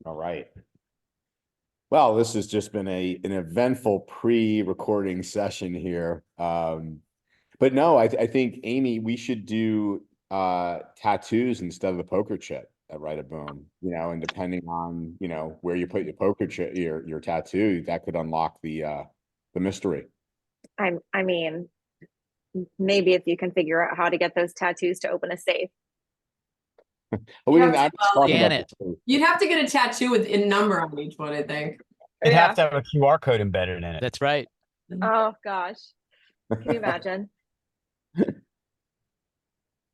All right. Well, this has just been an eventful pre-recording session here. But no, I think, Amy, we should do tattoos instead of the poker chip at Right a Boom, and depending on, where you put your poker chip, your tattoo, that could unlock the mystery. I mean, maybe if you can figure out how to get those tattoos to open a safe. But I'm just talking scan about it. You'd have to get a tattoo with a number on each one, I think. It'd have to have a QR code embedded in it. That's right. Oh gosh. Can you imagine?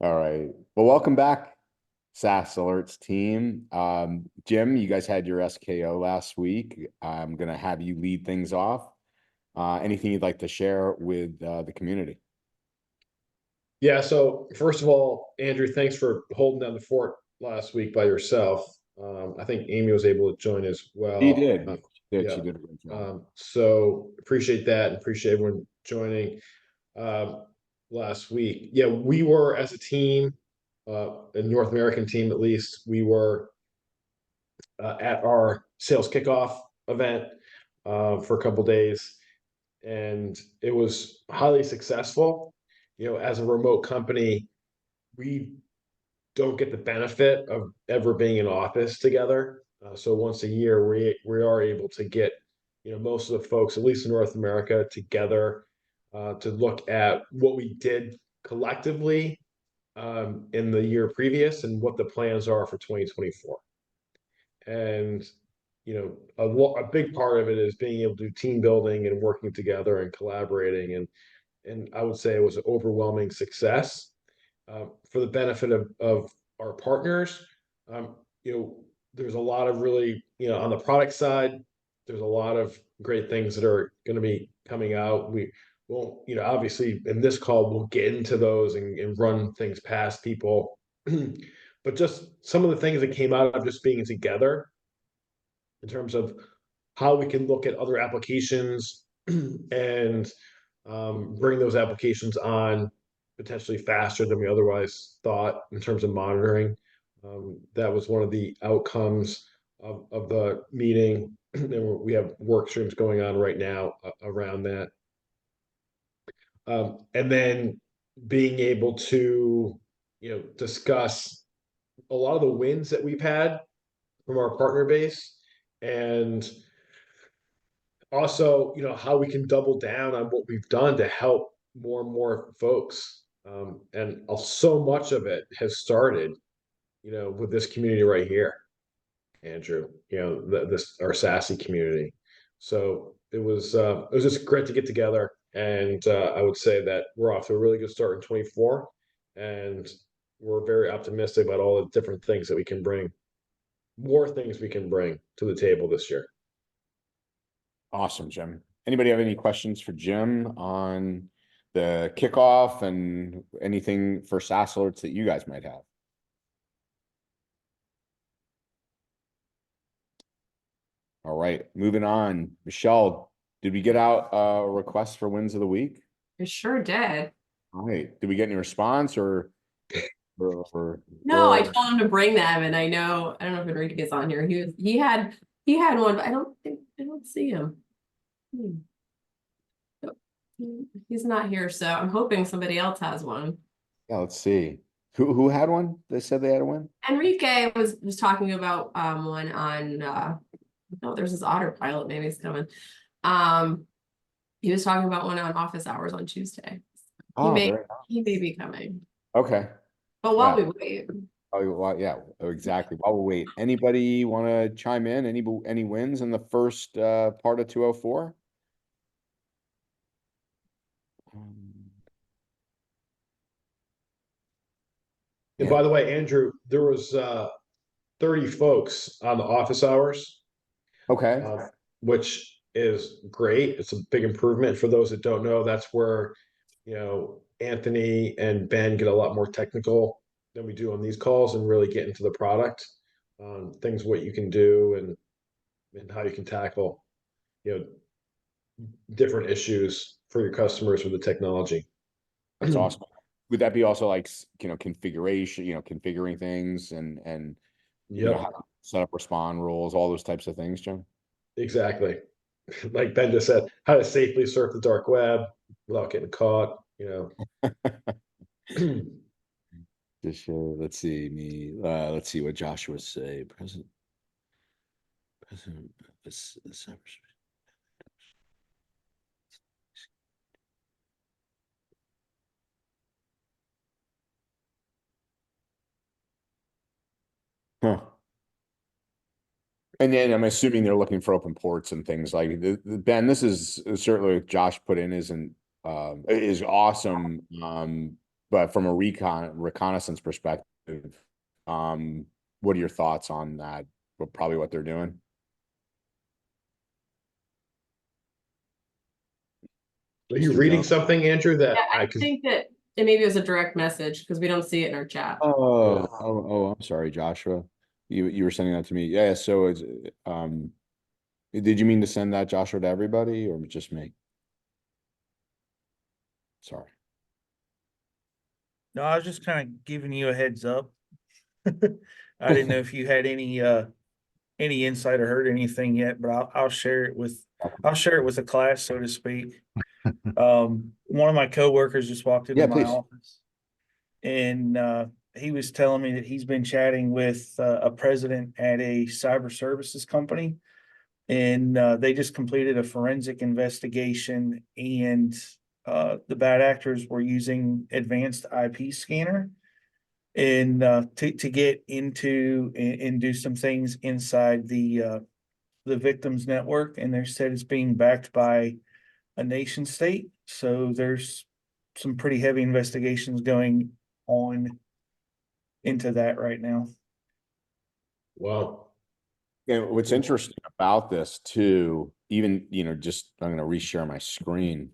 All right. Well, welcome back, SaaS Alerts team. Jim, you guys had your SKO last week. I'm going to have you lead things off. Anything you'd like to share with the community? Yeah, so first of all, Andrew, thanks for holding down the fort last week by yourself. I think Amy was able to join as well. She did. Yeah. She did a great job. So appreciate that and appreciate everyone joining last week. Yeah, we were as a team, a North American team at least, we were at our sales kickoff event for a couple days, and it was highly successful. As a remote company, we don't get the benefit of ever being in office together. So once a year, we are able to get most of the folks, at least in North America, together to look at what we did collectively in the year previous and what the plans are for 2024. And a big part of it is being able to do team building and working together and collaborating, and I would say it was an overwhelming success for the benefit of our partners. There's a lot of really, on the product side, there's a lot of great things that are going to be coming out. We won't, obviously in this call, we'll get into those and run things past people. But just some of the things that came out of just being together in terms of how we can look at other applications and bring those applications on potentially faster than we otherwise thought in terms of monitoring. That was one of the outcomes of the meeting. And we have work streams going on right now around that. And then being able to, discuss a lot of the wins that we've had from our partner base, and also, how we can double down on what we've done to help more and more folks. And so much of it has started, with this community right here, Andrew, this our SASE community. So it was just great to get together. And I would say that we're off to a really good start in 24. And we're very optimistic about all the different things that we can bring, more things we can bring to the table this year. Awesome, Jim. Anybody have any questions for Jim on the kickoff and anything for SaaS Alerts that you guys might have? All right, moving on. Michelle, did we get out a request for wins of the week? I sure did. All right. Did we get any response or No, I told him to bring them, and I don't know if Enrique is on here. He had one, but I don't see him. He's not here, so I'm hoping somebody else has one. Yeah, let's see. Who had one? They said they had a win? Enrique was talking about one on there's this autopilot, maybe it's coming. He was talking about one on office hours on Tuesday. He may be coming. Okay. But while we wait. Oh, well, yeah, exactly. While we wait, anybody want to chime in? Any wins in the first part of 204? And by the way, Andrew, there was 30 folks on the office hours. Okay. Which is great. It's a big improvement. For those that don't know, that's where, Anthony and Ben get a lot more technical than we do on these calls and really get into the product, things, what you can do and how you can tackle, different issues for your customers with the technology. That's awesome. Would that be also like, configuration, configuring things and set up respond rules, all those types of things, Jim. Exactly. Like Ben just said, how to safely surf the dark web without getting caught, you know. Just let's see let's see what Joshua say. President Huh. And then I'm assuming they're looking for open ports and things like Ben. This is certainly what Josh put in is awesome. But from a reconnaissance perspective, what are your thoughts on that? Well, probably what they're doing. Are you reading something, Andrew? That Yeah, I think that maybe it was a direct message because we don't see it in our chat. Oh, I'm sorry, Joshua. You were sending that to me. Yeah, so it's did you mean to send that, Joshua, to everybody or just me? Sorry. No, I was just kind of giving you a heads up. I didn't know if you had any insight or heard anything yet, but I'll share it with the class, so to speak. One of my coworkers just walked into my office, and he was telling me that he's been chatting with a president at a cyber services company, and they just completed a forensic investigation, and the bad actors were using advanced IP scanner and to get into and do some things inside the victim's network. And they said it's being backed by a nation state. So there's some pretty heavy investigations going on into that right now. Wow. And what's interesting about this too, even, just I'm going to reshare my screen.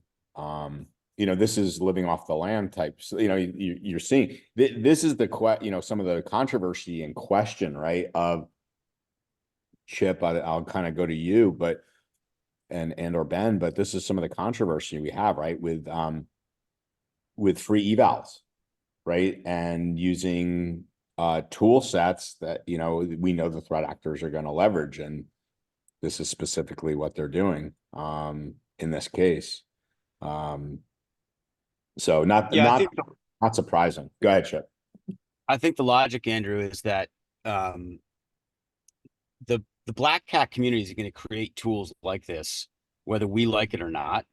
This is living off the land type. So, you're seeing this is some of the controversy and question, right? Of Chip, I'll kind of go to you, but and or Ben, but this is some of the controversy we have, right? With free evals, right? And using tool sets that, we know the threat actors are going to leverage. And this is specifically what they're doing in this case. So not surprising. Go ahead, Chip. I think the logic, Andrew, is that the Black Hat community is going to create tools like this, whether we like it or not.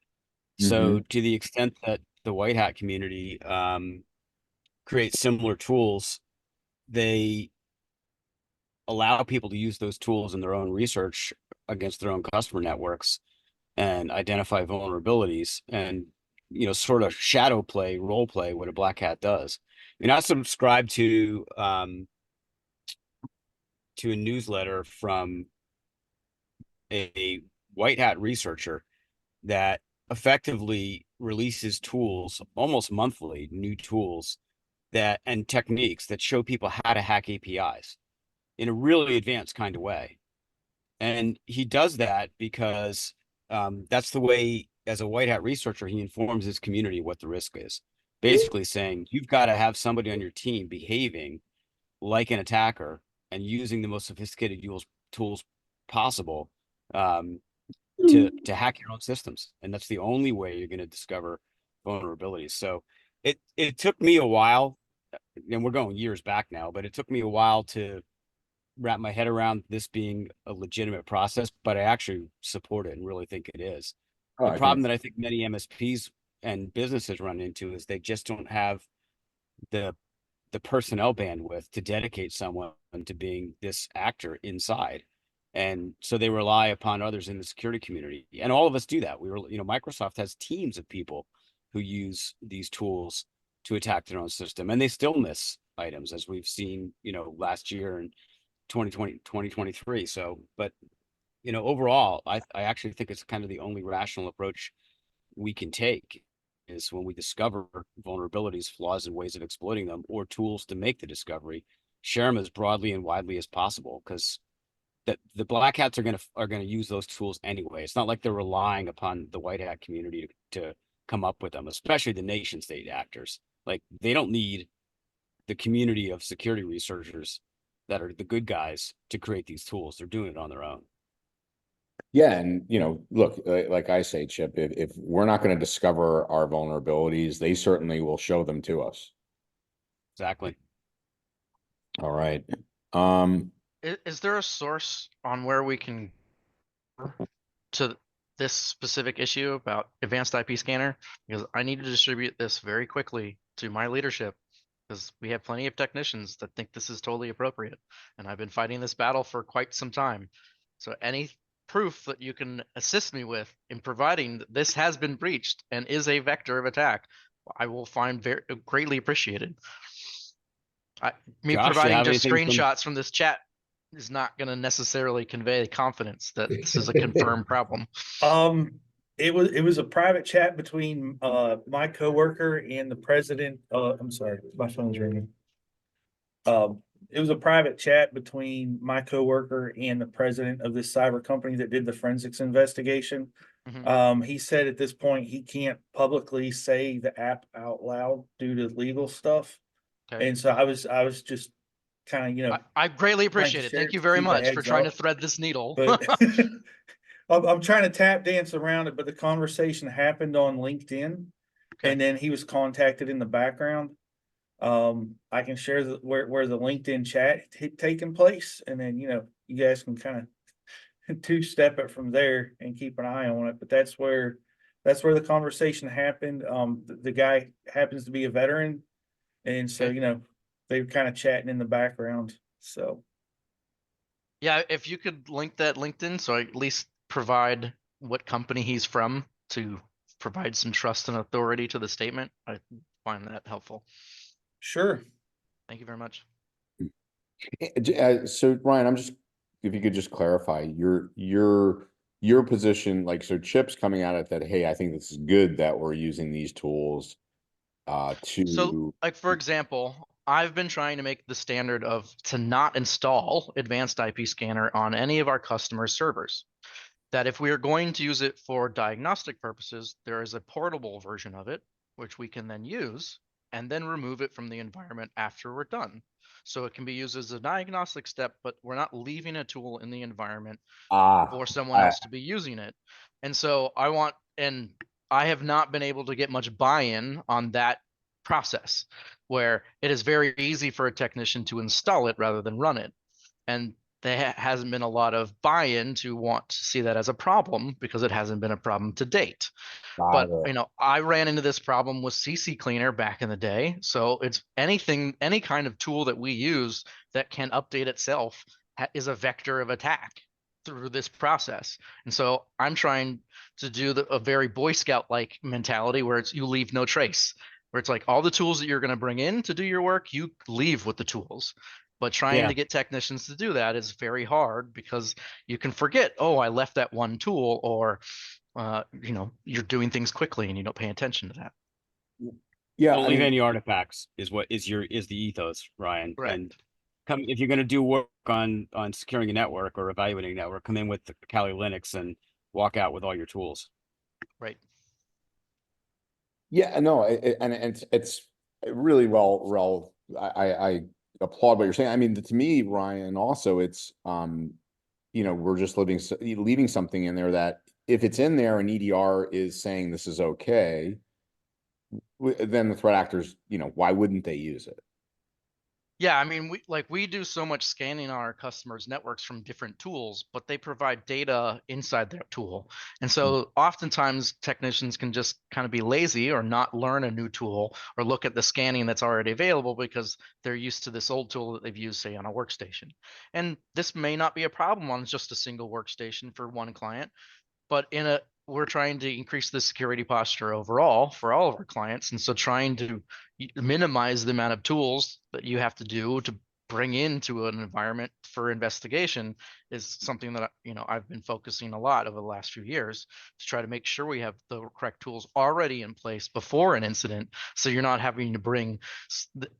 So to the extent that the White Hat community creates similar tools, they allow people to use those tools in their own research against their own customer networks and identify vulnerabilities and, sort of shadow play, role play what a Black Hat does. I subscribe to a newsletter from a White Hat researcher that effectively releases tools almost monthly, new tools and techniques that show people how to hack APIs in a really advanced kind of way. And he does that because that's the way, as a White Hat researcher, he informs his community what the risk is. Basically saying, you've got to have somebody on your team behaving like an attacker and using the most sophisticated tools possible to hack your own systems. And that's the only way you're going to discover vulnerabilities. So it took me a while, and we're going years back now, but it took me a while to wrap my head around this being a legitimate process, but I actually support it and really think it is. The problem that I think many MSPs and businesses run into is they just don't have the personnel bandwidth to dedicate someone to being this actor inside. And so they rely upon others in the security community. And all of us do that. Microsoft has teams of people who use these tools to attack their own system, and they still miss items, as we've seen, last year and 2023. So, but, overall, I actually think it's kind of the only rational approach we can take is when we discover vulnerabilities, flaws, and ways of exploiting them, or tools to make the discovery, share them as broadly and widely as possible, because that the Black Hats are going to use those tools anyway. It's not like they're relying upon the White Hat community to come up with them, especially the nation state actors. Like, they don't need the community of security researchers that are the good guys to create these tools. They're doing it on their own. Yeah, and look, like I say, Chip, if we're not going to discover our vulnerabilities, they certainly will show them to us. Exactly. All right. Is there a source on where we can to this specific issue about advanced IP scanner? Because I need to distribute this very quickly to my leadership, because we have plenty of technicians that think this is totally appropriate. And I've been fighting this battle for quite some time. So any proof that you can assist me with in providing that this has been breached and is a vector of attack, I will find very greatly appreciated. Me Josh, you providing have just anything screenshots from this chat is not going to necessarily convey confidence that this is a confirmed problem. It was a private chat between my coworker and the president. I'm sorry, my phone's ringing. It was a private chat between my coworker and the president of this cyber company that did the forensics investigation. He said at this point he can't publicly say the app out loud due to legal stuff. Okay. And so I was just kind of, I greatly trying to appreciate it. share Thank it you to very keep a much for heads trying to up. thread this needle. But I'm trying to tap dance around it, but the conversation happened on LinkedIn, Okay. and then he was contacted in the background. I can share where the LinkedIn chat had taken place, and then you guys can kind of two-step it from there and keep an eye on it. But that's where the conversation happened. The guy happens to be a veteran, and so Okay. they were kind of chatting in the background. So Yeah, if you could link that LinkedIn, so I at least provide what company he's from to provide some trust and authority to the statement, I find that helpful. sure. Thank you very much. So Ryan, if you could just clarify your position, like, so Chip's coming at it that, hey, I think this is good that we're using these tools So, like, for example, I've been trying to make the standard to not install advanced IP scanner on any of our customer servers. That if we are going to use it for diagnostic purposes, there is a portable version of it, which we can then use and then remove it from the environment after we're done. So it can be used as a diagnostic step, but we're not leaving a tool in the environment for someone else to be using it. And so I have not been able to get much buy-in on that process, where it is very easy for a technician to install it rather than run it. And there hasn't been a lot of buy-in to want to see that as a problem, because it hasn't been a problem to date. But I ran into this problem with CC Cleaner back in the day. So it's any kind of tool that we use that can update itself is a vector of attack through this process. And so I'm trying to do a very Boy Scout-like mentality where it's you leave no trace, where it's like all the tools that you're going to bring in to do your work, you leave with the tools. But trying to get technicians to do that is very hard, because you can forget, oh, I left that one tool, or you're doing things quickly and you don't pay attention to that. Yeah, Don't leave any artifacts is the ethos, Ryan. Correct. And if you're going to do work on securing a network or evaluating a network, come in with the Kali Linux and walk out with all your tools. Right. Yeah, no, and it's really well. I applaud what you're saying. I mean, to me, Ryan, also it's we're just leaving something in there that if it's in there and EDR is saying this is okay, then the threat actors, why wouldn't they use it? Yeah, I mean, we do so much scanning on our customers' networks from different tools, but they provide data inside that tool. And so oftentimes technicians can just kind of be lazy or not learn a new tool or look at the scanning that's already available, because they're used to this old tool that they've used, say, on a workstation. And this may not be a problem on just a single workstation for one client, but we're trying to increase the security posture overall for all of our clients. And so trying to minimize the amount of tools that you have to do to bring into an environment for investigation is something that I've been focusing a lot over the last few years, to try to make sure we have the correct tools already in place before an incident, so you're not having to bring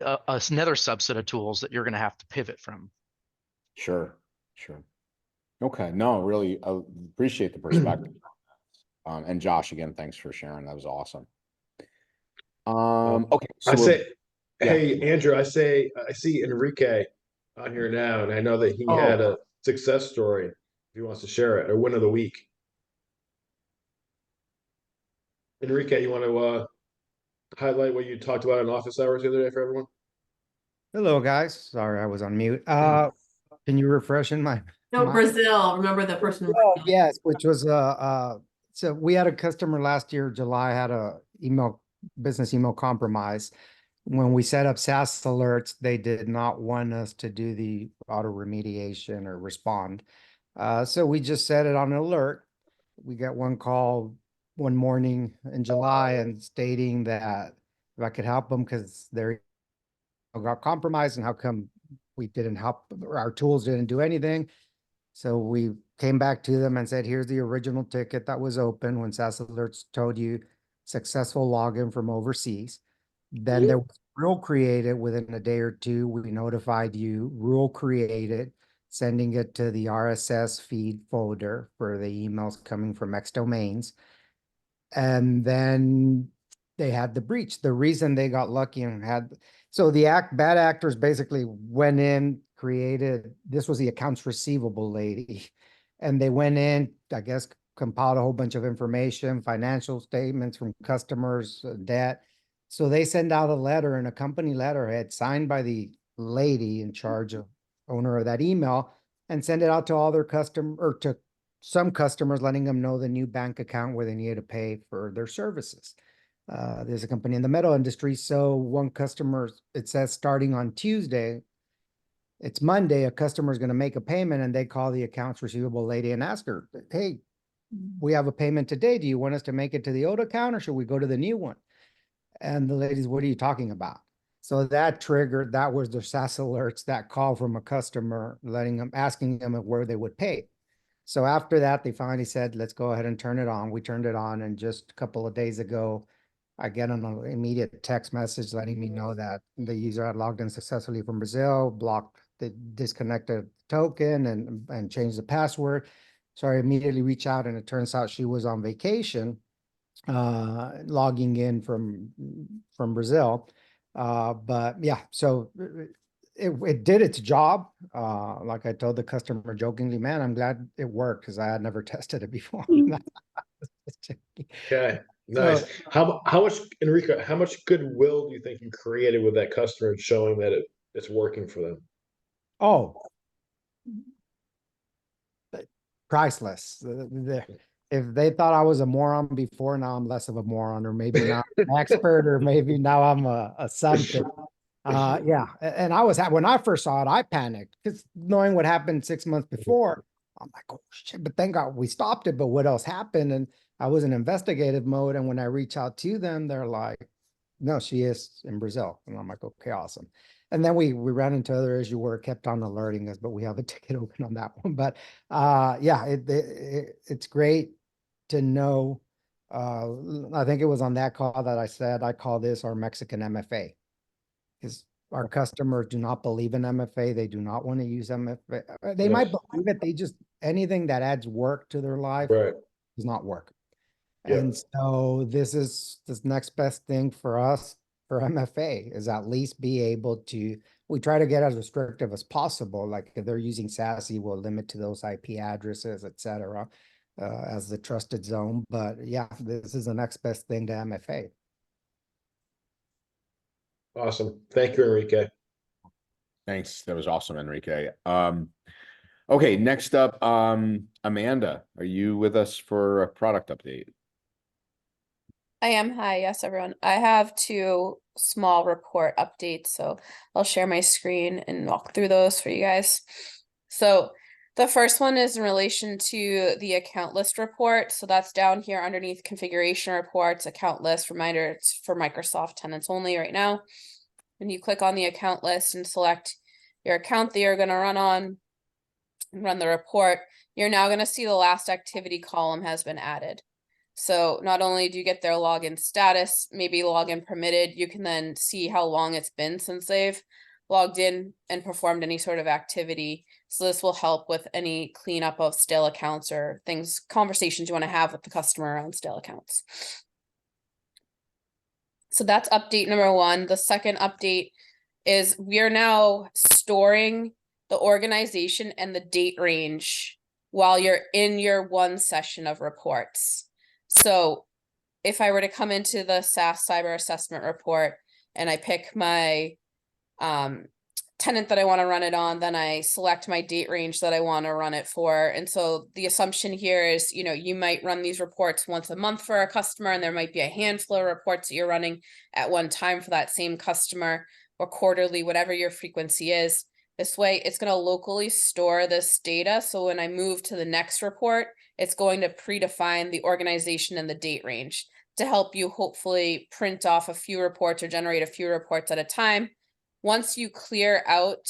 another subset of tools that you're going to have to pivot from. Sure. Okay, no, really appreciate the perspective. And Josh, again, thanks for sharing. That was awesome. Okay, so hey, Andrew, I see Enrique on here now, and I know that he Oh. had a success story. If he wants to share it, or win of the week. Enrique, you want to highlight what you talked about in office hours the other day for everyone? Hello, guys. Sorry, I was on mute. Can you refresh in my? No, my- Brazil, remember the person in Oh, Brazil? yes, which was so we had a customer last year, July, had a business email compromise. When we set up SaaS alerts, they did not want us to do the auto remediation or respond. So we just set it on an alert. We got one call one morning in July and stating that if I could help them because they're got compromised and how come we didn't help, our tools didn't do anything. So we came back to them and said, here's the original ticket that was open when SaaS Alerts told you successful login from overseas. Then there was rule created within a day or two. We notified you, rule created, sending it to the RSS feed folder for the emails coming from X domains. And then they had the breach. The reason they got lucky and had, so the bad actors basically went in, created, this was the accounts receivable lady. And they went in, I guess, compiled a whole bunch of information, financial statements from customers, debt. So they send out a letter and a company letterhead signed by the lady in charge of owner of that email and send it out to all their or to some customers, letting them know the new bank account where they need to pay for their services. There's a company in the metal industry. So one customer, it says starting on Tuesday, it's Monday, a customer is going to make a payment and they call the accounts receivable lady and ask her, hey, we have a payment today. Do you want us to make it to the old account or should we go to the new one? And the ladies, what are you talking about? So that triggered, that was their SaaS alerts, that call from a customer, asking them where they would pay. So after that, they finally said, let's go ahead and turn it on. We turned it on. And just a couple of days ago, I get an immediate text message letting me know that the user had logged in successfully from Brazil, blocked the disconnected token and changed the password. So I immediately reach out and it turns out she was on vacation, logging in from Brazil. But yeah, so it did its job. Like I told the customer jokingly, man, I'm glad it worked because I had never tested it before. Okay, nice. How much, Enrico, how much goodwill do you think you created with that customer showing that it's working for them? Oh, priceless. If they thought I was a moron before, now I'm less of a moron, or maybe now I'm an expert, or maybe now I'm a something. Yeah, and I was when I first saw it, I panicked because knowing what happened 6 months before, I'm like, oh shit! But thank God we stopped it. But what else happened? And I was in investigative mode, and when I reach out to them, they're like, no, she is in Brazil, and I'm like, okay, awesome. And then we ran into other issue where it kept on alerting us, but we have a ticket open on that one. But yeah, it's great to know. I think it was on that call that I said I call this our Mexican MFA. Because our customers do not believe in MFA. They do not want to use MFA. They might believe it. They just, anything that adds work to their life does not work. And so this next best thing for us for MFA is at least be able to, we try to get as restrictive as possible. Like if they're using SASE, we'll limit to those IP addresses, et cetera, as the trusted zone. But yeah, this is the next best thing to MFA. Awesome. Thank you, Enrique. Thanks. That was awesome, Enrique. Okay, next up, Amanda, are you with us for a product update? I am. Hi, yes, everyone. I have two small report updates, so I'll share my screen and walk through those for you guys. So the first one is in relation to the account list report. So that's down here underneath configuration reports, account list, reminder, it's for Microsoft tenants only right now. When you click on the account list and select your account that you're going to run on and run the report, you're now going to see the last activity column has been added. So not only do you get their login status, maybe login permitted, you can then see how long it's been since they've logged in and performed any sort of activity. So this will help with any cleanup of stale accounts or conversations you want to have with the customer around stale accounts. So that's update number one. The second update is we are now storing the organization and the date range while you're in your one session of reports. So if I were to come into the SaaS cyber assessment report and I pick my tenant that I want to run it on, then I select my date range that I want to run it for. And so the assumption here is, you might run these reports once a month for a customer, and there might be a handful of reports that you're running at one time for that same customer, or quarterly, whatever your frequency is. This way, it's going to locally store this data. So when I move to the next report, it's going to predefine the organization and the date range to help you hopefully print off a few reports or generate a few reports at a time. Once you clear out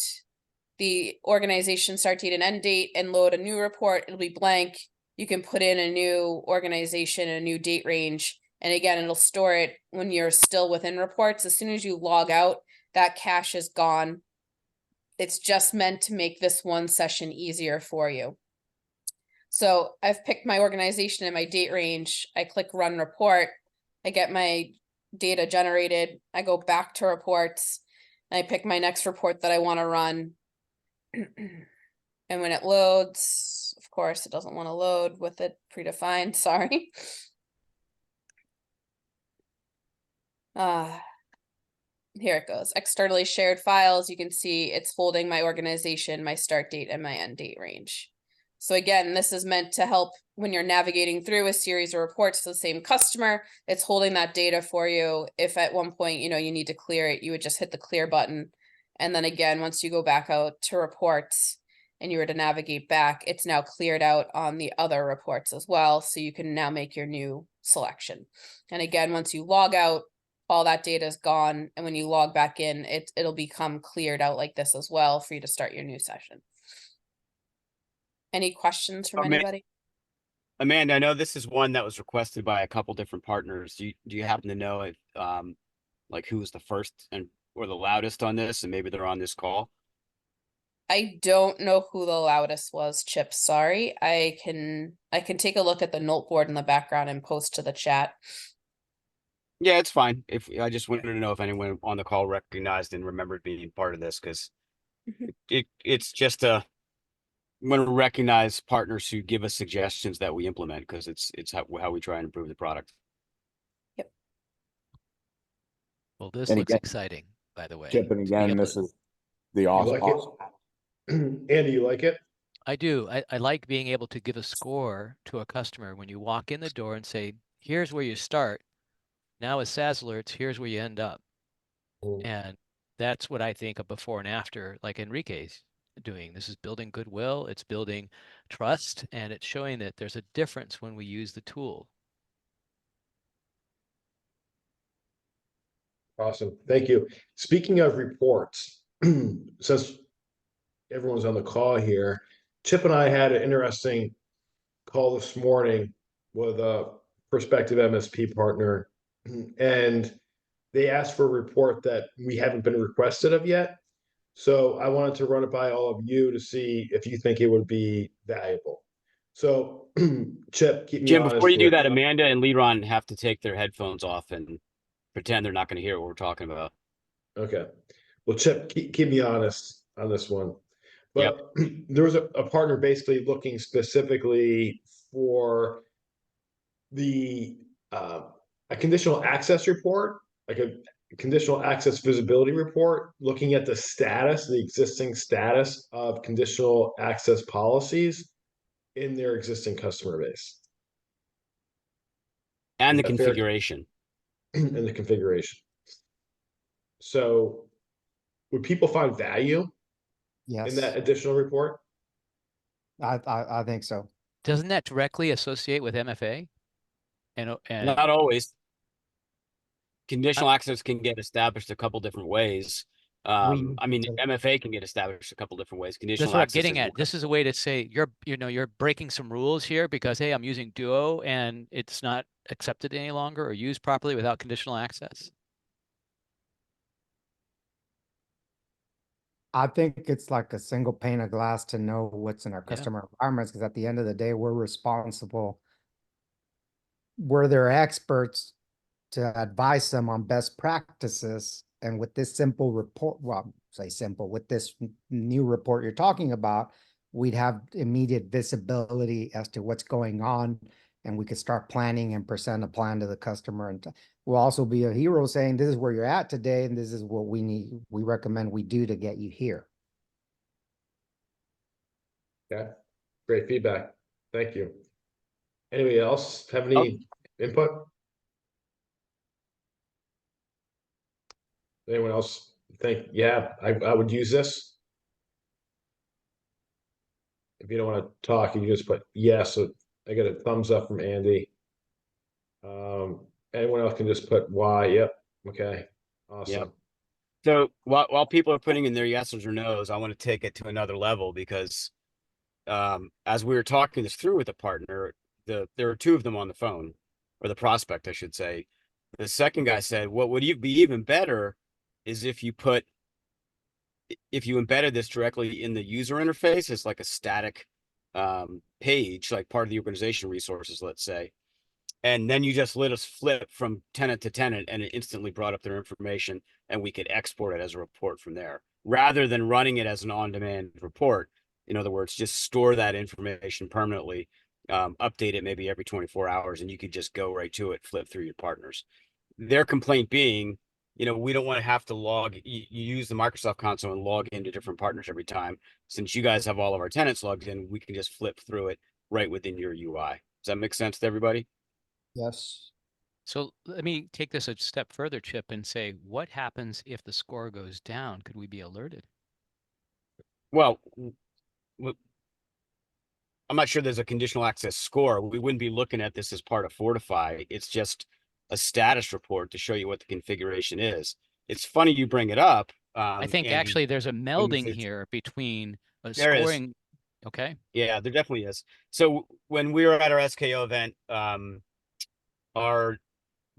the organization start date and end date and load a new report, it'll be blank. You can put in a new organization, a new date range. And again, it'll store it when you're still within reports. As soon as you log out, that cache is gone. It's just meant to make this one session easier for you. So I've picked my organization and my date range. I click run report. I get my data generated. I go back to reports. I pick my next report that I want to run. And when it loads, of course, it doesn't want to load with it predefined. Sorry. Here it goes. Externally shared files. You can see it's holding my organization, my start date, and my end date range. So again, this is meant to help when you're navigating through a series of reports to the same customer. It's holding that data for you. If at one point, you need to clear it, you would just hit the clear button. And then again, once you go back out to reports and you were to navigate back, it's now cleared out on the other reports as well. So you can now make your new selection. And again, once you log out, all that data is gone. And when you log back in, it'll become cleared out like this as well for you to start your new session. Any questions from anybody? Amanda, I know this is one that was requested by a couple different partners. Do you happen to know if like who was the first or the loudest on this, and maybe they're on this call? I don't know who the loudest was, Chip. Sorry. I can take a look at the note board in the background and post to the chat. Yeah, it's fine. If I just wanted to know if anyone on the call recognized and remembered being part of this, because it's just a I'm going to recognize partners who give us suggestions that we implement, because it's how we try and improve the product. Yep. Well, this And looks again, exciting, by the way. Chip, and again, this is the You awesome. like it? Andy, you like it? I do. I like being able to give a score to a customer when you walk in the door and say, here's where you start. Now with SaaS alerts, here's where you end up. And that's what I think of before and after, like Enrique's doing. This is building goodwill, it's building trust, and it's showing that there's a difference when we use the tool. Awesome. Thank you. Speaking of reports, since everyone's on the call here, Chip and I had an interesting call this morning with a prospective MSP partner, and they asked for a report that we haven't been requested of yet. So I wanted to run it by all of you to see if you think it would be valuable. So Chip, keep me Jim, honest before you do here. that, Amanda and Leron have to take their headphones off and pretend they're not going to hear what we're talking about. Okay. Well, Chip, keep me honest on this one. But there was a partner basically looking specifically for the a conditional access report, like a conditional access visibility report, looking at the status, the existing status of conditional access policies in their existing customer base. And Is the that fair? configuration. And the configuration. So would people find value Yes, in that additional report? I think so. Doesn't that directly associate with MFA? And Not always. Conditional access can get established a couple different ways. I mean, MFA can get established a couple different ways. Conditional that's what I'm access getting at. This is a way to say you're breaking some rules here because, hey, I'm using Duo and it's not accepted any longer or used properly without conditional access. I think it's like a single pane of glass to know what's in our Yeah. customer environments, because at the end of the day, we're responsible. We're their experts to advise them on best practices. And with this simple report, well, say simple, with this new report you're talking about, we'd have immediate visibility as to what's going on, and we could start planning and present a plan to the customer. And we'll also be a hero saying, this is where you're at today, and this is what we recommend we do to get you here. Yeah, great feedback. Thank you. Anybody else have any input? Anyone else think, yeah, I would use this? If you don't want to talk, you can just put yes. So I get a thumbs up from Andy. Anyone else can just put Y. Yep. Okay. Awesome. Yep. So while people are putting in their yeses or nos, I want to take it to another level because as we were talking this through with a partner, there are two of them on the phone, or the prospect, I should say. The second guy said, what would be even better is if you embedded this directly in the user interface as like a static page, like part of the organization resources, let's say. And then you just let us flip from tenant to tenant, and it instantly brought up their information, and we could export it as a report from there, rather than running it as an on-demand report. In other words, just store that information permanently, update it maybe every 24 hours, and you could just go right to it, flip through your partners. Their complaint being, we don't want to have to you use the Microsoft console and log into different partners every time. Since you guys have all of our tenants logged in, we can just flip through it right within your UI. Does that make sense to everybody? Yes. So let me take this a step further, Chip, and say, what happens if the score goes down? Could we be alerted? Well, I'm not sure there's a conditional access score. We wouldn't be looking at this as part of Fortify. It's just a status report to show you what the configuration is. It's funny you bring it up. I think Andy, actually there's a melding here between there is. scoring. Okay. Yeah, there definitely is. So when we were at our SKO event, our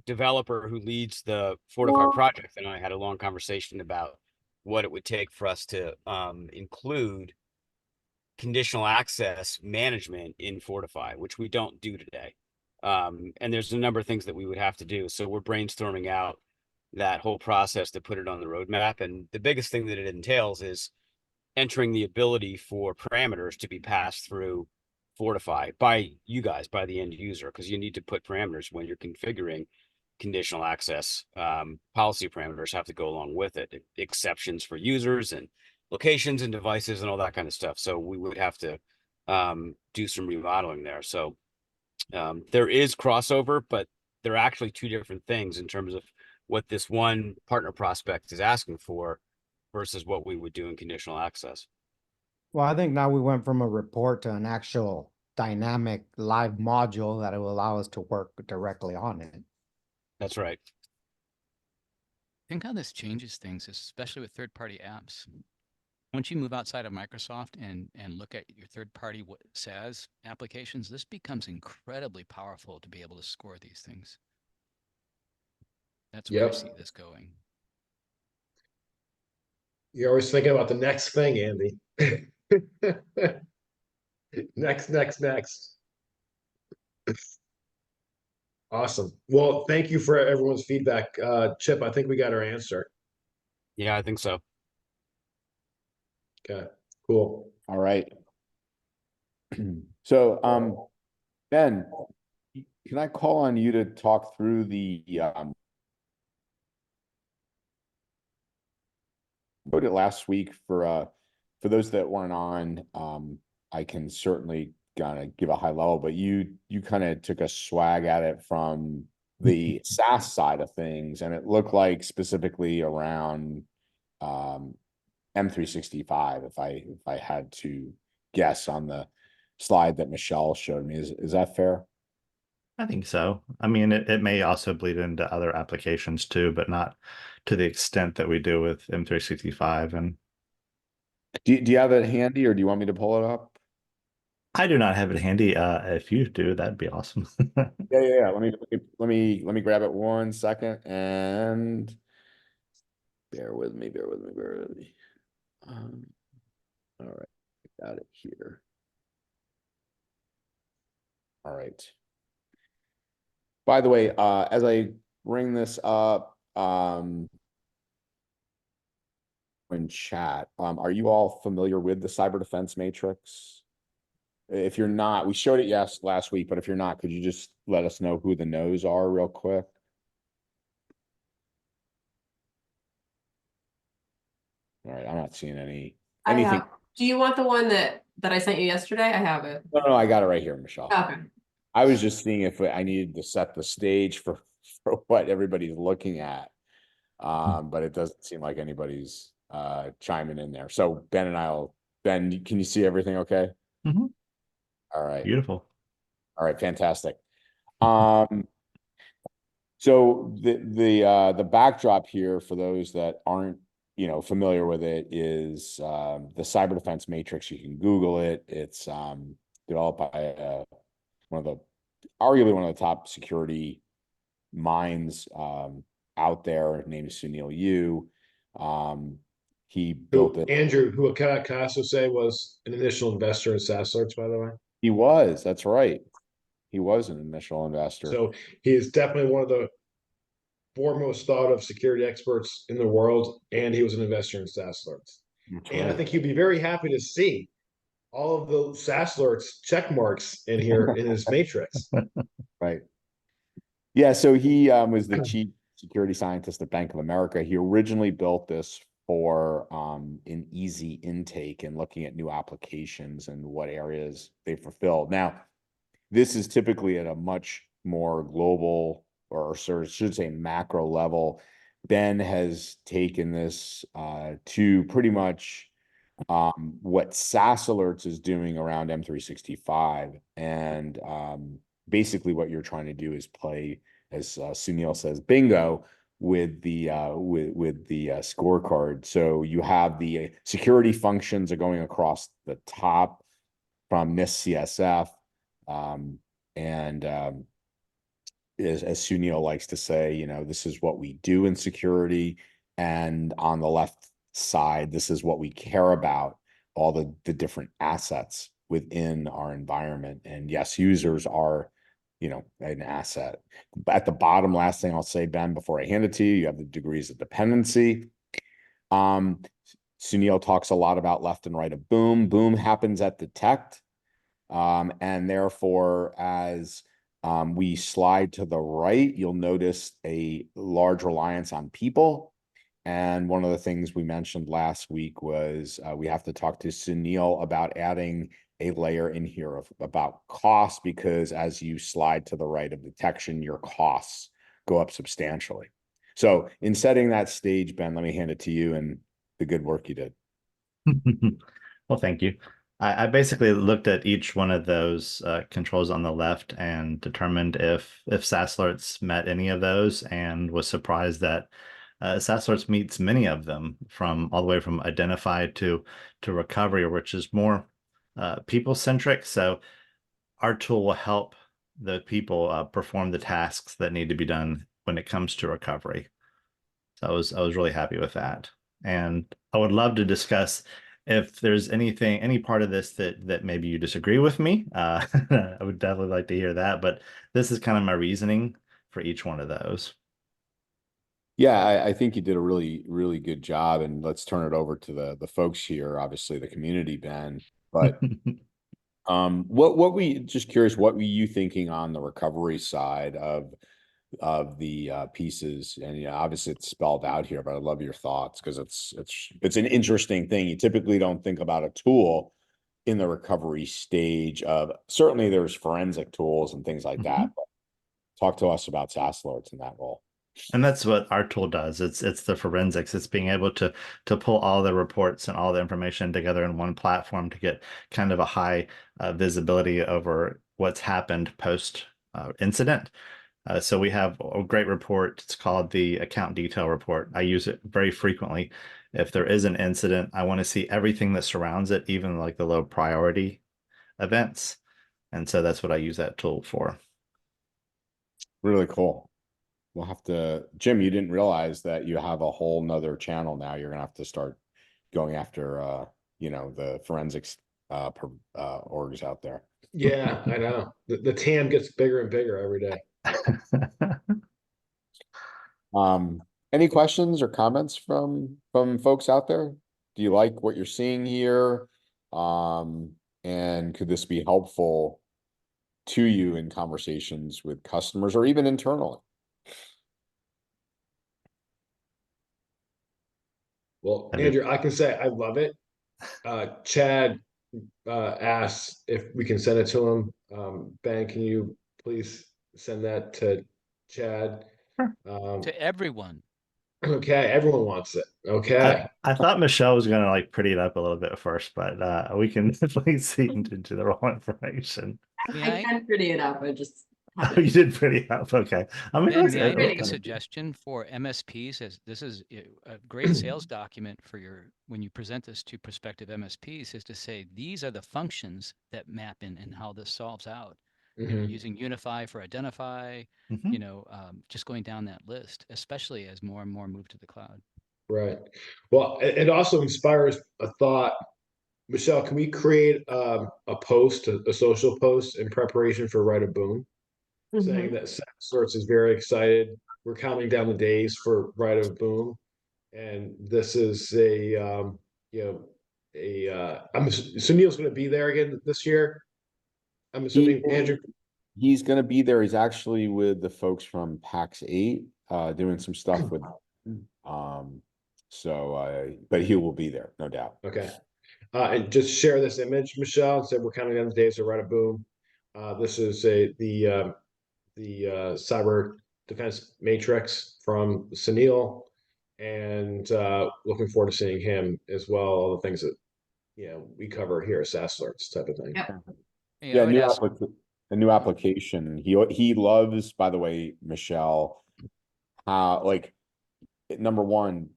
developer who leads the Fortify project and I had a long conversation about what it would take for us to include conditional access management in Fortify, which we don't do today. And there's a number of things that we would have to do. So we're brainstorming out that whole process to put it on the roadmap. And the biggest thing that it entails is entering the ability for parameters to be passed through Fortify by you guys, by the end user, because you need to put parameters when you're configuring conditional access. Policy parameters have to go along with it, exceptions for users and locations and devices and all that kind of stuff. So we would have to do some remodeling there. So there is crossover, but they're actually two different things in terms of what this one partner prospect is asking for versus what we would do in conditional access. Well, I think now we went from a report to an actual dynamic live module that will allow us to work directly on it. That's right. Think how this changes things, especially with third-party apps. Once you move outside of Microsoft and look at your third-party SaaS applications, this becomes incredibly powerful to be able to score these things. That's where I see this going. You're always thinking about the next thing, Andy. Next. Awesome. Well, thank you for everyone's feedback. Chip, I think we got our answer. Yeah, I think so. Okay, cool. All right. So, Ben, can I call on you to talk through the wrote it last week for those that weren't on. I can certainly kind of give a high level, but you kind of took a swag at it from the SaaS side of things, and it looked like specifically around M365, if I had to guess on the slide that Michelle showed me. Is that fair? I think so. I mean, it may also bleed into other applications too, but not to the extent that we do with M365. And do you have it handy, or do you want me to pull it up? I do not have it handy. If you do, that'd be awesome. Yeah. Let me grab it 1 second and bear with me. All right, got it here. All right. By the way, as I bring this up, in chat. Are you all familiar with the cyber defense matrix? If you're not, we showed it last week, but if you're not, could you just let us know who the no's are real quick? All right, I'm not seeing anything. Do you want the one that I sent you yesterday? I have it. No, I got it right here, Michelle. Okay. I was just seeing if I needed to set the stage for what everybody's looking at. But it doesn't seem like anybody's chiming in there. So Ben, can you see everything okay? Mhm. All right. Beautiful. All right, fantastic. So the backdrop here for those that aren't familiar with it is the cyber defense matrix. You can Google it. It's developed by arguably one of the top security minds out there, named Sunil Yu. He built it. Andrew, who can I also say was an initial investor in SaaS Alerts, by the way. He was. That's right. He was an initial investor. So he is definitely one of the foremost thought of security experts in the world, and he was an investor in SaaS Alerts. And I think he'd be very happy to see all of the SaaS Alerts check marks in here in his matrix. Right. Yeah, so he was the chief security scientist at Bank of America. He originally built this for an easy intake and looking at new applications and what areas they fulfill. Now, this is typically at a much more global, or should say macro level. Ben has taken this to pretty much what SaaS Alerts is doing around M365. And basically what you're trying to do is play, as Sunil says, bingo with the scorecard. So you have the security functions are going across the top from NIST CSF. As Sunil likes to say, this is what we do in security. And on the left side, this is what we care about, all the different assets within our environment. And yes, users are, an asset. At the bottom, last thing I'll say, Ben, before I hand it to you, you have the degrees of dependency. Sunil talks a lot about left and right of boom. Boom happens at detect. And therefore, as we slide to the right, you'll notice a large reliance on people. And one of the things we mentioned last week was we have to talk to Sunil about adding a layer in here about cost, because as you slide to the right of detection, your costs go up substantially. So in setting that stage, Ben, let me hand it to you and the good work you did. Well, thank you. I basically looked at each one of those controls on the left and determined if SaaS Alerts met any of those, and was surprised that SaaS Alerts meets many of them, from all the way from identify to recovery, which is more people-centric. So our tool will help the people perform the tasks that need to be done when it comes to recovery. So I was really happy with that. And I would love to discuss if there's any part of this that maybe you disagree with me. I would definitely like to hear that, but this is kind of my reasoning for each one of those. Yeah, I think you did a really, really good job. And let's turn it over to the folks here, obviously the community, Ben. But what we just curious, what were you thinking on the recovery side of the pieces? And obviously it's spelled out here, but I love your thoughts, because it's an interesting thing. You typically don't think about a tool in the recovery stage of, certainly there's forensic tools and things like that. But talk to us about SaaS Alerts in that role. And that's what our tool does. It's the forensics. It's being able to pull all the reports and all the information together in one platform to get kind of a high visibility over what's happened post incident. So we have a great report. It's called the account detail report. I use it very frequently. If there is an incident, I want to see everything that surrounds it, even like the low priority events. And so that's what I use that tool for. Really cool. We'll have to, Jim, you didn't realize that you have a whole nother channel now. You're gonna have to start going after the forensics orgs out there. Yeah, I know. The TAM gets bigger and bigger every day. Any questions or comments from folks out there? Do you like what you're seeing here? And could this be helpful to you in conversations with customers or even internally? Well, I mean- Andrew, I can say I love it. Chad asked if we can send it to him. Ben, can you please send that to Chad? To everyone. Okay, everyone wants it. Okay. I thought Michelle was gonna like pretty it up a little bit first, but we can definitely see into the raw information. May I I? can pretty it up. I just Oh, haven't. you did pretty up. Okay. I mean, Ben, look, may I it make a looks- suggestion for MSPs, as this is a great sales document for your, when you present this to prospective MSPs, is to say, these are the functions that map in and how this solves out. You know, Mhm. using Unify for identify, Mhm. you know, just going down that list, especially as more and more move to the cloud. Right. Well, it also inspires a thought. Michelle, can we create a post, a social post in preparation for Write a Boom, saying that Sorts is very excited. We're counting down the days for Write a Boom, and this is you know, Sunil's going to be there again this year. I'm assuming, Andrew. He's gonna be there. He's actually with the folks from PAX 8, doing some stuff with but he will be there, no doubt. Okay. And just share this image, Michelle, and said we're counting down the days to Write a Boom. This is the cyber defense matrix from Sunil, and looking forward to seeing him as well. All the things that we cover here at SaaS Alerts type of thing. Yep. Yeah, I would ask, A new application. He loves, by the way, Michelle, like number one,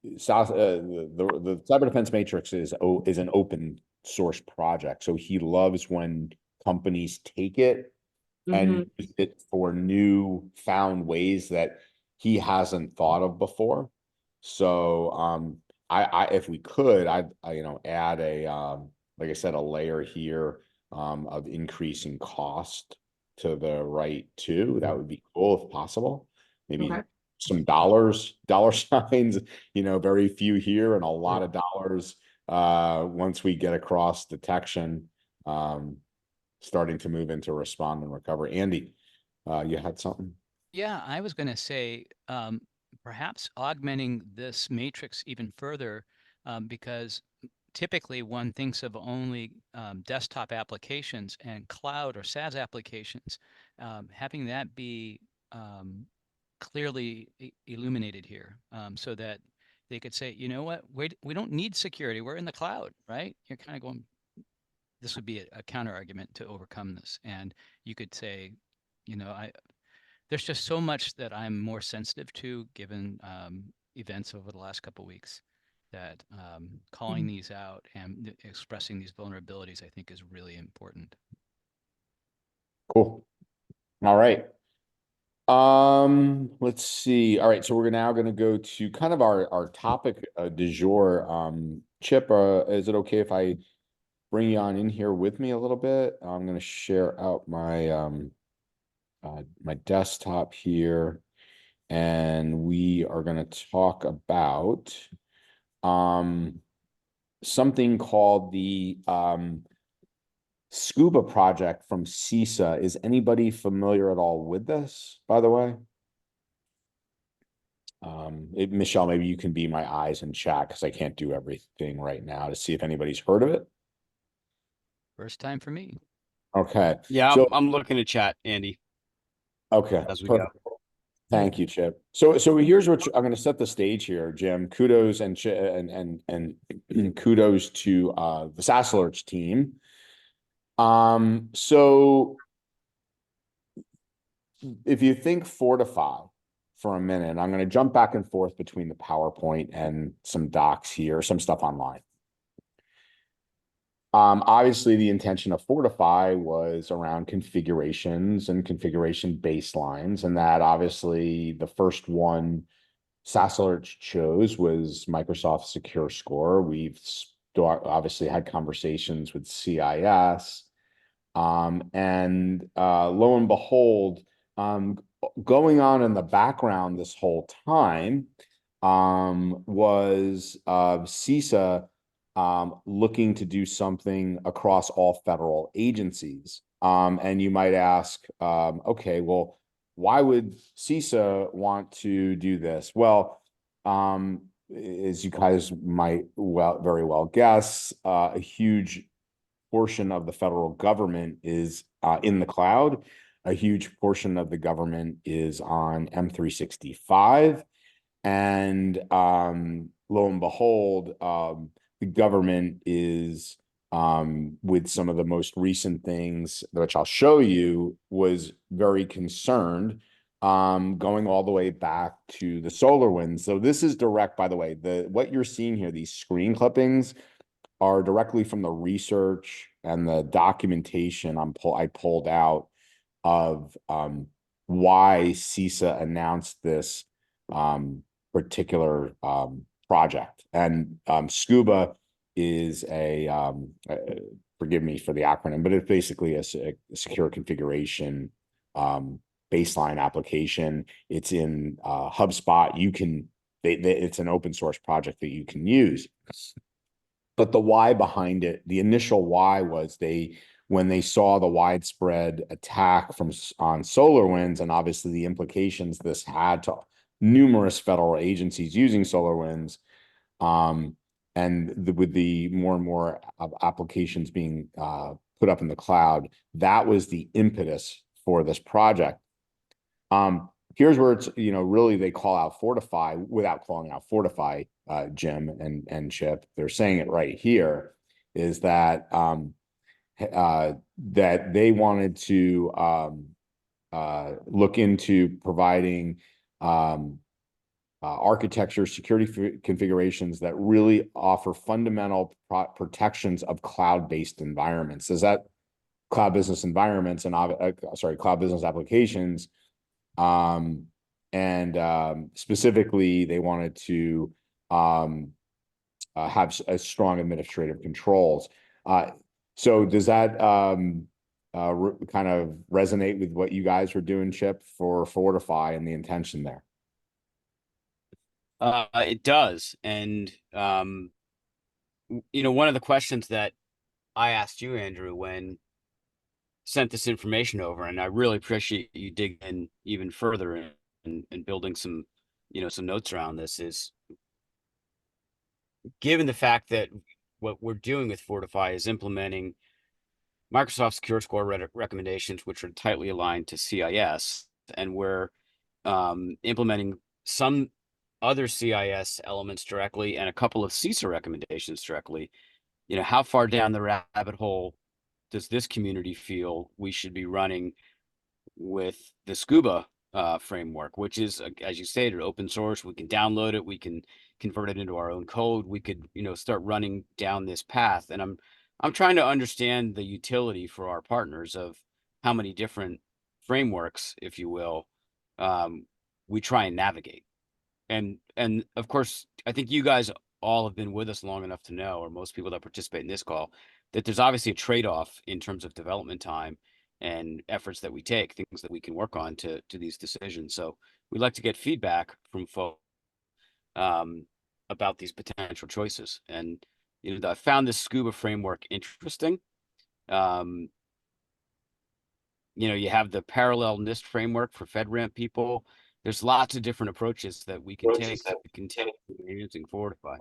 the cyber defense matrix is an open source project. So he loves when companies take it and use it for new found ways that he hasn't thought of before. So I if we could, I add a like I said, a layer here of increasing cost to the right too. That would be cool if possible. Maybe Okay. some dollar signs, very few here and a lot of dollars once we get across detection, starting to move into respond and recover. Andy, you had something? yeah, I was going to say, perhaps augmenting this matrix even further, because typically one thinks of only desktop applications and cloud or SaaS applications, having that be clearly illuminated here, so that they could say, you know what, we don't need security. We're in the cloud, right? You're kind of going, this would be a counter argument to overcome this. And you could say, there's just so much that I'm more sensitive to given events over the last couple of weeks, that calling these out and expressing these vulnerabilities, I think, is really important. Cool. All right. Let's see. All right, so we're now going to go to kind of our topic du jour. Chip, is it okay if I bring you on in here with me a little bit? I'm going to share out my my desktop here, and we are going to talk about something called the Scuba project from CISA. Is anybody familiar at all with this, by the way? Michelle, maybe you can be my eyes in chat because I can't do everything right now to see if anybody's heard of it. First time for me. Okay. Yeah, So, I'm looking to chat, Andy, okay. as we go. Perfect. Thank you, Chip. So here's what I'm going to set the stage here, Jim. Kudos and kudos to the SaaS Alerts team. So if you think Fortify for a minute, I'm going to jump back and forth between the PowerPoint and some docs here, some stuff online. Obviously, the intention of Fortify was around configurations and configuration baselines, and that obviously the first one SaaS Alerts chose was Microsoft Secure Score. We've obviously had conversations with CIS, and lo and behold, going on in the background this whole time, was CISA looking to do something across all federal agencies. And you might ask, okay, well, why would CISA want to do this? Well, as you guys might very well guess, a huge portion of the federal government is in the cloud. A huge portion of the government is on M365. And lo and behold, the government is, with some of the most recent things, which I'll show you, was very concerned, going all the way back to the SolarWinds. So this is direct, by the way, what you're seeing here, these screen clippings, are directly from the research and the documentation I pulled out of why CISA announced this particular project. And SCUBA is forgive me for the acronym, but it's basically a secure configuration baseline application. It's in HubSpot. It's an open source project that you can use. But the why behind it, the initial why was when they saw the widespread attack on SolarWinds, and obviously the implications this had to numerous federal agencies using SolarWinds, with the more and more applications being put up in the cloud, that was the impetus for this project. Here's where it's, really they call out Fortify without calling out Fortify, Jim and Chip. They're saying it right here, is that that they wanted to look into providing architecture security configurations that really offer fundamental protections of cloud-based environments. Is that cloud business environments and cloud business applications? Specifically, they wanted to have a strong administrative controls. So does that kind of resonate with what you guys were doing, Chip, for Fortify and the intention there? It does. And, one of the questions that I asked you, Andrew, when sent this information over, and I really appreciate you digging in even further and building some, some notes around this, is given the fact that what we're doing with Fortify is implementing Microsoft Secure Score recommendations, which are tightly aligned to CIS, and we're implementing some other CIS elements directly and a couple of CISA recommendations directly. How far down the rabbit hole does this community feel we should be running with the SCUBA framework, which is, as you stated, open source? We can download it, we can convert it into our own code, we could, start running down this path. And I'm trying to understand the utility for our partners of how many different frameworks, if you will, we try and navigate. And of course, I think you guys all have been with us long enough to know, or most people that participate in this call, that there's obviously a trade-off in terms of development time and efforts that we take, things that we can work on to these decisions. So we'd like to get feedback from folks about these potential choices. And I found this SCUBA framework interesting. You have the parallel NIST framework for FedRAMP people. There's lots of different approaches that we can take using Fortify.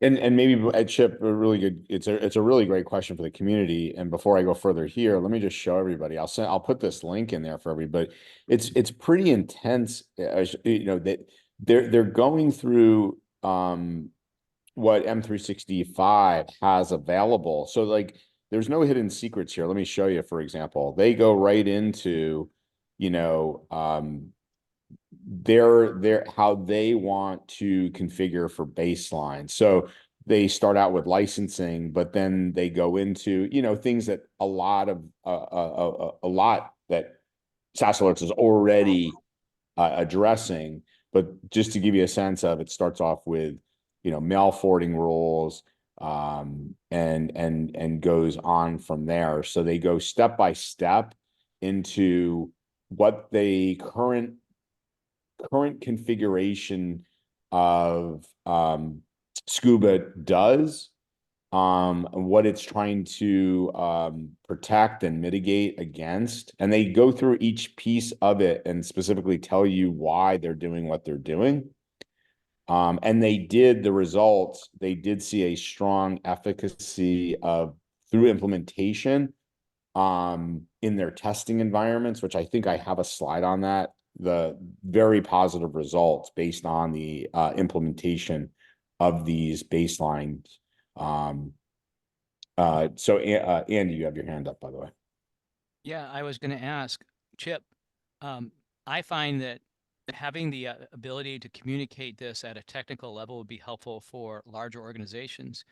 And maybe Chip, it's a really great question for the community. And before I go further here, let me just show everybody. I'll put this link in there for everybody. It's pretty intense. That they're going through what M365 has available. So there's no hidden secrets here. Let me show you, for example. They go right into, how they want to configure for baseline. So they start out with licensing, but then they go into, things that a lot that SaaS Alerts is already addressing. But just to give you a sense of, it starts off with, mail forwarding rules, and goes on from there. So they go step by step into what the current configuration of Scuba does, what it's trying to protect and mitigate against. And they go through each piece of it and specifically tell you why they're doing what they're doing. And they did see a strong efficacy of through implementation in their testing environments, which I think I have a slide on that, the very positive results based on the implementation of these baselines. So Andy, you have your hand up, by the way. Yeah, I was going to ask Chip. I find that having the ability to communicate this at a technical level would be helpful for larger organizations.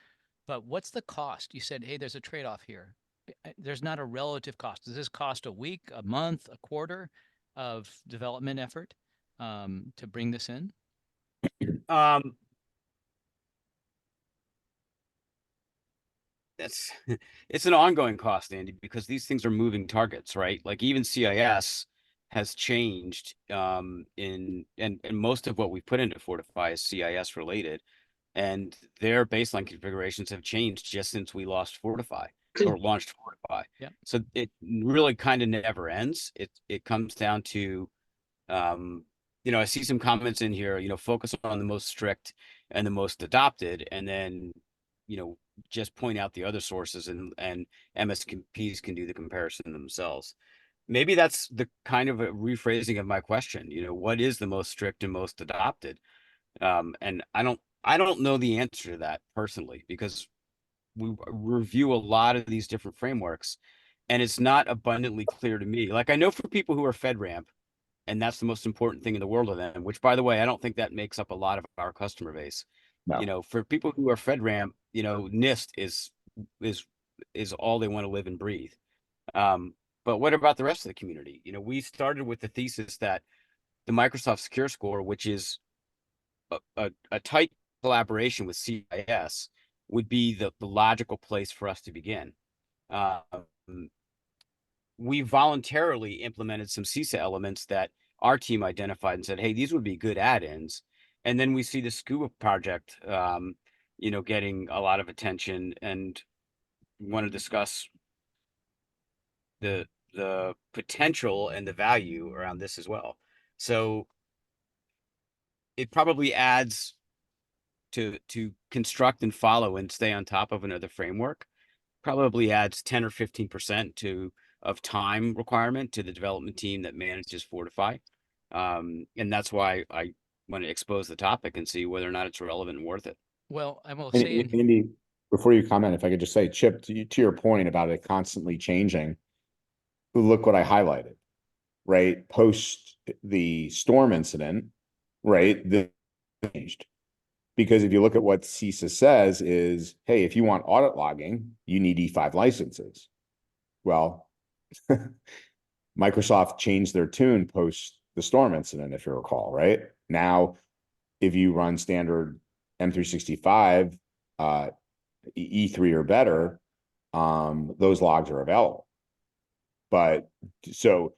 But what's the cost? You said, hey, there's a trade-off here. There's not a relative cost. Does this cost a week, a month, a quarter of development effort to bring this in? That's it's an ongoing cost, Andy, because these things are moving targets, right? Like even CIS has changed and most of what we put into Fortify is CIS related, and their baseline configurations have changed just since we lost Fortify or launched Fortify. Yeah. So it really kind of never ends. It comes down to I see some comments in here, focus on the most strict and the most adopted, and then just point out the other sources, and MSPs can do the comparison themselves. Maybe that's the kind of a rephrasing of my question. What is the most strict and most adopted? And I don't know the answer to that personally, because we review a lot of these different frameworks, and it's not abundantly clear to me. Like I know for people who are FedRAMP, and that's the most important thing in the world to them, which, by the way, I don't think that makes up a lot of our customer base. No. For people who are FedRAMP, NIST is all they want to live and breathe. But what about the rest of the community? We started with the thesis that the Microsoft Secure Score, which is a tight collaboration with CIS, would be the logical place for us to begin. We voluntarily implemented some CISA elements that our team identified and said, hey, these would be good add-ins. And then we see the Scuba project, getting a lot of attention, and want to discuss the potential and the value around this as well. So it probably adds to construct and follow and stay on top of another framework, probably adds 10 or 15% of time requirement to the development team that manages Fortify. And that's why I want to expose the topic and see whether or not it's relevant and worth it. Well, I will And say, Andy, before you comment, if I could just say, Chip, to your point about it constantly changing, look what I highlighted, right? Post the storm incident, right? This changed. Because if you look at what CISA says is, hey, if you want audit logging, you need E5 licenses. Well, Microsoft changed their tune post the storm incident, if you recall, right? Now, if you run standard M365, E3 or better, those logs are available. But so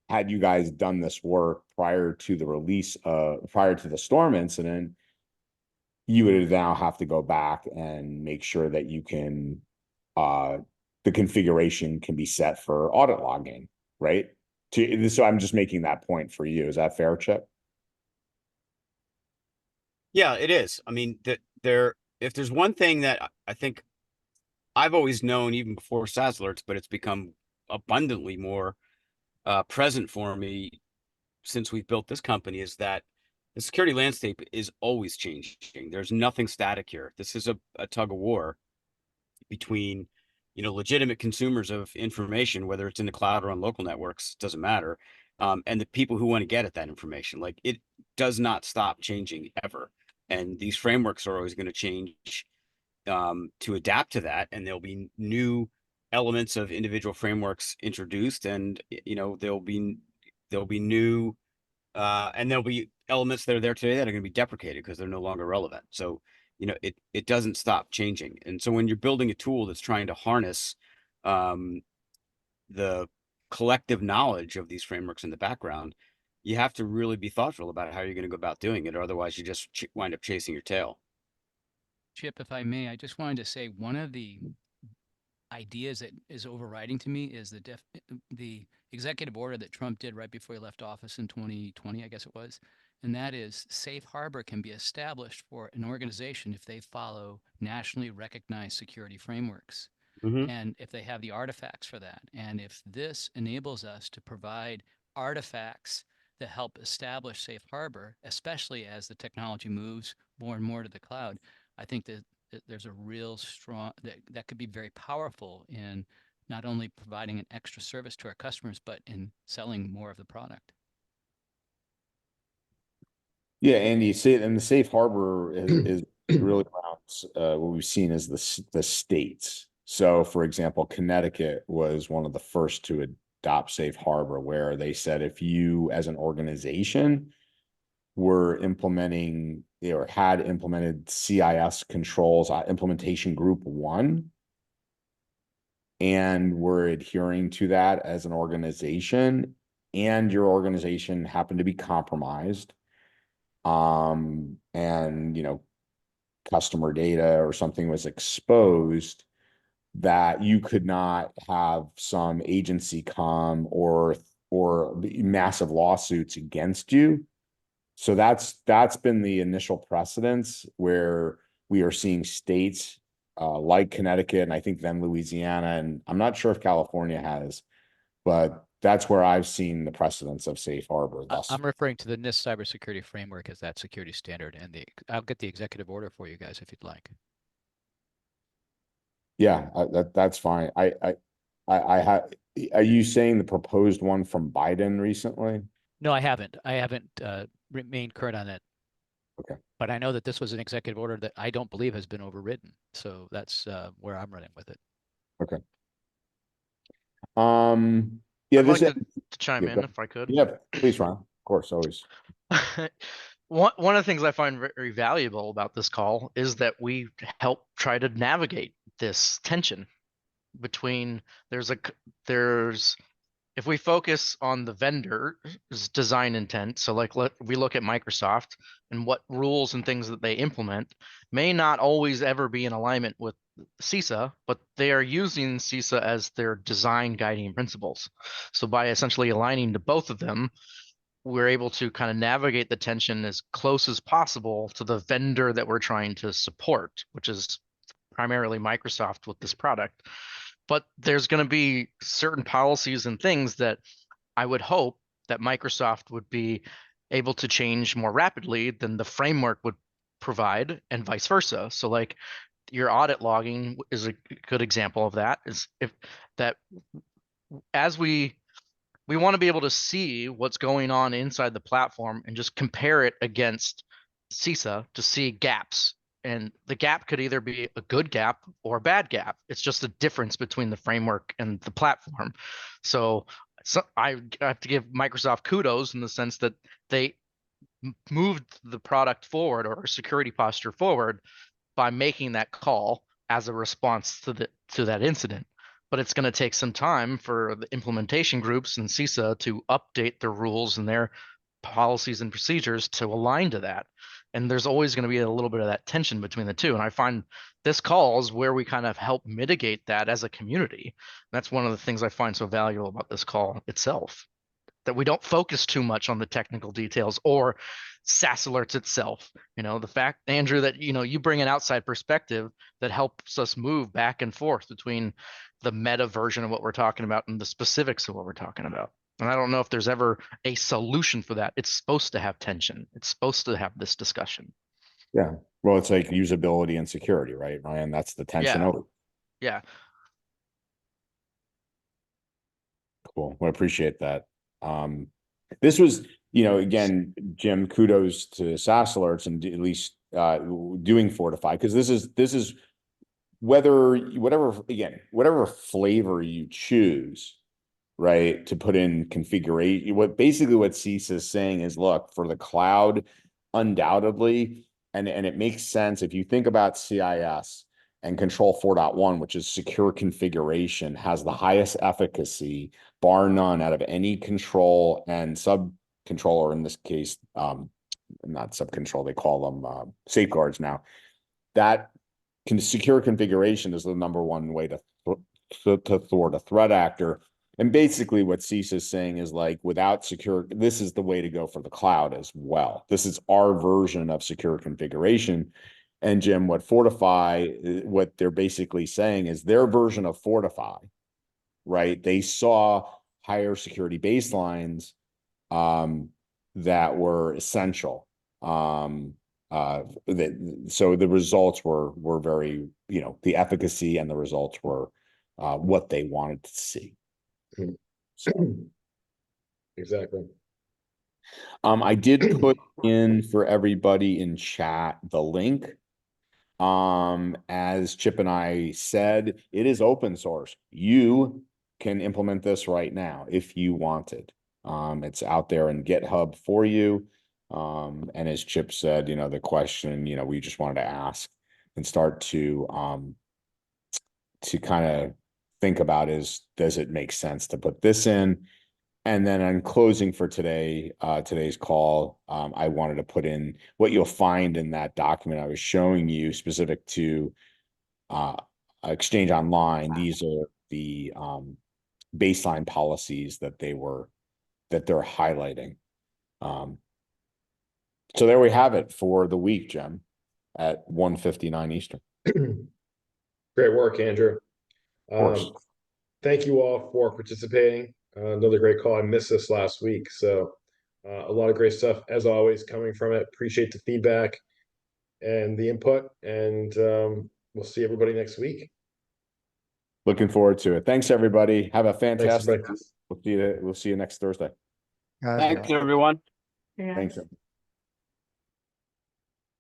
had you guys done this work prior to the release, prior to the storm incident, you would now have to go back and make sure that you can, the configuration can be set for audit logging, right? So I'm just making that point for you. Is that fair, Chip? Yeah, it is. I mean, if there's one thing that I think I've always known even before SaaS alerts, but it's become abundantly more present for me since we've built this company, is that the security landscape is always changing. There's nothing static here. This is a tug of war between, legitimate consumers of information, whether it's in the cloud or on local networks, doesn't matter. And the people who want to get at that information. Like, it does not stop changing ever. And these frameworks are always going to change to adapt to that. And there'll be new elements of individual frameworks introduced, and there'll be new and there'll be elements that are there today that are going to be deprecated because they're no longer relevant. So, it doesn't stop changing. And so when you're building a tool that's trying to harness the collective knowledge of these frameworks in the background, you have to really be thoughtful about how you're going to go about doing it. Or otherwise, you just wind up chasing your tail. Chip, if I may, I just wanted to say one of the ideas that is overriding to me is the executive order that Trump did right before he left office in 2020, I guess it was. And that is safe harbor can be established for an organization if they follow nationally recognized security frameworks. And if they have the artifacts for that. And if this enables us to provide artifacts that help establish safe harbor, especially as the technology moves more and more to the cloud, I think that there's a real strong, that could be very powerful in not only providing an extra service to our customers, but in selling more of the product. Yeah, Andy, and the safe harbor is really around what we've seen as the states. So, for example, Connecticut was one of the first to adopt safe harbor, where they said if you, as an organization, were implementing or had implemented CIS controls, implementation group 1, and were adhering to that as an organization, and your organization happened to be compromised, and customer data or something was exposed, that you could not have some agency come or massive lawsuits against you. So that's been the initial precedence, where we are seeing states like Connecticut, and I think then Louisiana, and I'm not sure if California has, but that's where I've seen the precedence of safe harbor. I'm referring to the NIST cybersecurity framework as that security standard, and I'll get the executive order for you guys if you'd like. Yeah, that's fine. I have. Are you saying the proposed one from Biden recently? No, I haven't. I haven't remained current on that. Okay. But I know that this was an executive order that I don't believe has been overridden. So that's where I'm running with it. Okay. Yeah, I'd like to chime in if I could. Yeah, please, Ron. Of course, always. One of the things I find very valuable about this call is that we help try to navigate this tension between if we focus on the vendor's design intent, so like we look at Microsoft and what rules and things that they implement may not always ever be in alignment with CISA, but they are using CISA as their design guiding principles. So by essentially aligning to both of them, we're able to kind of navigate the tension as close as possible to the vendor that we're trying to support, which is primarily Microsoft with this product. But there's going to be certain policies and things that I would hope that Microsoft would be able to change more rapidly than the framework would provide, and vice versa. So like your audit logging is a good example of that, is if that as we want to be able to see what's going on inside the platform and just compare it against CISA to see gaps. And the gap could either be a good gap or a bad gap. It's just a difference between the framework and the platform. So I have to give Microsoft kudos in the sense that they moved the product forward, or security posture forward, by making that call as a response to that incident. But it's going to take some time for the implementation groups and CISA to update their rules and their policies and procedures to align to that. And there's always going to be a little bit of that tension between the two. And I find this call is where we kind of help mitigate that as a community. That's one of the things I find so valuable about this call itself, that we don't focus too much on the technical details or SaaS alerts itself. The fact, Andrew, that you bring an outside perspective that helps us move back and forth between the meta version of what we're talking about and the specifics of what we're talking about. And I don't know if there's ever a solution for that. It's supposed to have tension. It's supposed to have this discussion. Yeah. Well, it's like usability and security, right, Ryan? That's the tension. Yeah. Yeah. Cool. Well, I appreciate that. This was, again, Jim, kudos to SaaS alerts and at least doing Fortify, because this is whatever flavor you choose, right, to put in configuration. What CISA is saying is, look, for the cloud, undoubtedly, and it makes sense if you think about CIS and Control 4.1, which is secure configuration, has the highest efficacy, bar none, out of any control and control, or in this case, not sub-control, they call them safeguards now. That secure configuration is the number one way to thwart a threat actor. And basically what CISA is saying is, like, without secure, this is the way to go for the cloud as well. This is our version of secure configuration. And Jim, what they're basically saying is their version of Fortify, right? They saw higher security baselines that were essential. So the results were very, the efficacy and the results were what they wanted to see. So Exactly. I did put in for everybody in chat the link. As Chip and I said, it is open source. You can implement this right now if you wanted. It's out there in GitHub for you. And as Chip said, the question, we just wanted to ask and start to kind of think about is, does it make sense to put this in? And then on closing for today's call, I wanted to put in what you'll find in that document I was showing you specific to Exchange Online. These are the baseline policies that they're highlighting. So there we have it for the week, Jim, at 1:59 Eastern. Great work, Andrew. Of course. Thank you all for participating. Another great call. I missed this last week, so a lot of great stuff as always coming from it. Appreciate the feedback and the input, and we'll see everybody next week. Looking forward to it. Thanks, everybody. Have a fantastic. Thanks. We'll see you next Thursday. Thanks, everyone. Yeah. Thanks.